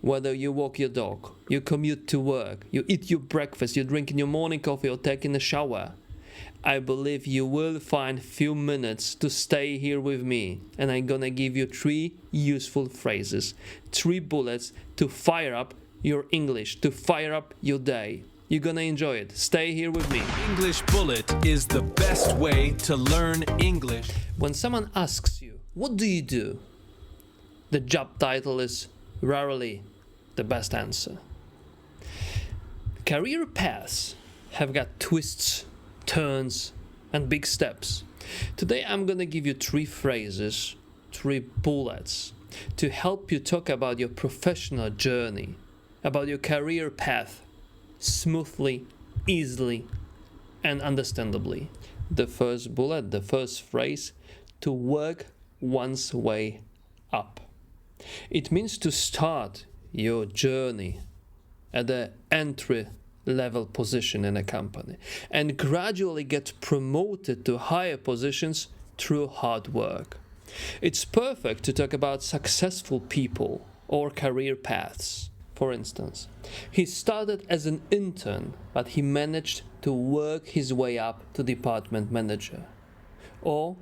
Whether you walk your dog, you commute to work, you eat your breakfast, you drink your morning coffee or taking a shower, I believe you will find few minutes to stay here with me, and I'm gonna give you 3 useful phrases, 3 bullets to fire up your English, to fire up your day. You're gonna enjoy it. Stay here with me. English Bullet is the best way to learn English. When someone asks you, what do you do? The job title is rarely the best answer. Career paths have got twists, turns, and big steps. Today I'm gonna give you 3 phrases, 3 bullets to help you talk about your professional journey, about your career path, smoothly, easily, and understandably. The first bullet, the first phrase, to work one's way up. It means to start your journey at the entry level position in a company and gradually get promoted to higher positions through hard work. It's perfect to talk about successful people or career paths. For instance, he started as an intern, but he managed to work his way up to department manager. Or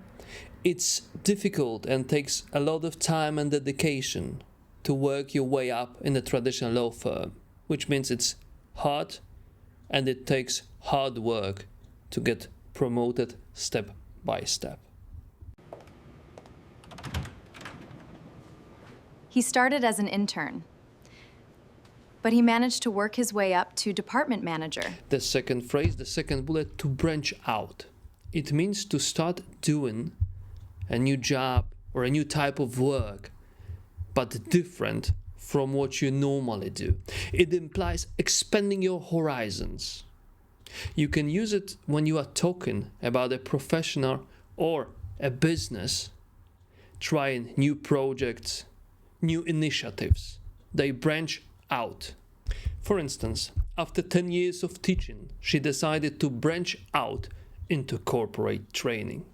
it's difficult and takes a lot of time and dedication to work your way up in a traditional law firm, which means it's hard and it takes hard work to get promoted step by step. He started as an intern, but he managed to work his way up to department manager. The second phrase, the second bullet, to branch out. It means to start doing a new job or a new type of work, but different from what you normally do. It implies expanding your horizons. You can use it when you are talking about a professional or a business, trying new projects, new initiatives. They branch out. For instance, after 10 years of teaching, she decided to branch out into corporate training.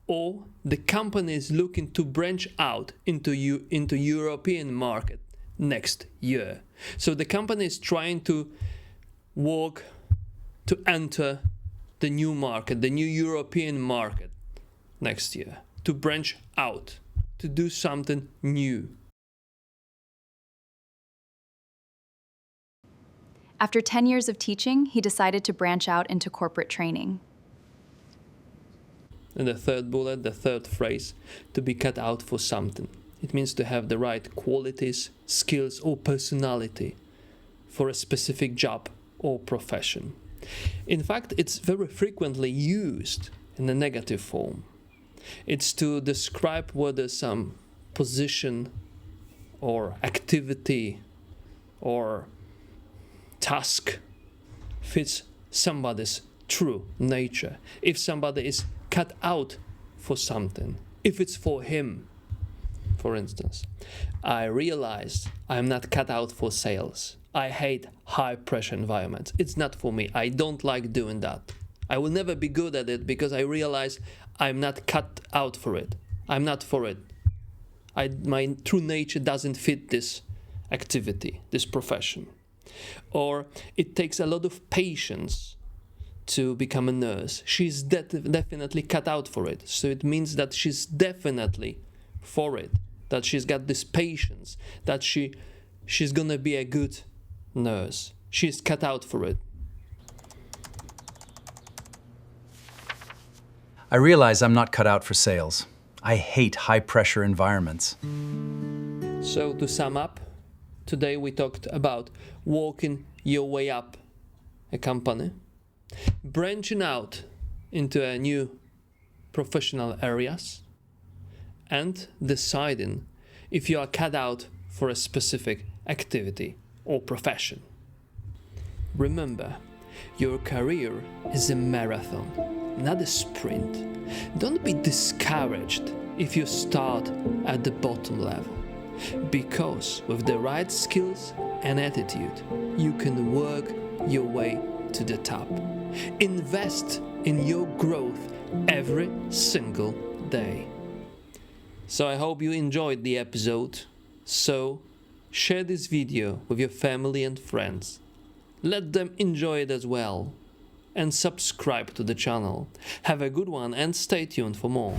Or the company is looking to branch out into European market next year. So the company is trying to work to enter the new market, the new European market next year, to branch out, to do something new. After 10 years of teaching, he decided to branch out into corporate training. And the third bullet, the third phrase, to be cut out for something. It means to have the right qualities, skills, or personality for a specific job or profession. In fact, it's very frequently used in a negative form. It's to describe whether some position or activity or task fits somebody's true nature. If somebody is cut out for something, if it's for him. For instance, I realized I'm not cut out for sales. I hate high pressure environments. It's not for me. I don't like doing that. I will never be good at it because I realize I'm not cut out for it. I'm not for it. My true nature doesn't fit this activity, this profession. Or it takes a lot of patience to become a nurse. She's definitely cut out for it. So it means that she's definitely for it, that she's got this patience, that she's gonna be a good nurse. She's cut out for it. I realize I'm not cut out for sales. I hate high-pressure environments. So to sum up, today we talked about walking your way up a company, branching out into a new professional areas, and deciding if you are cut out for a specific activity or profession. Remember, your career is a marathon, not a sprint. Don't be discouraged if you start at the bottom level, because with the right skills and attitude, you can work your way to the top. Invest in your growth every single day. So I hope you enjoyed the episode. So Share this video with your family and friends. Let them enjoy it as well. And subscribe to the channel. Have a good one and stay tuned for more.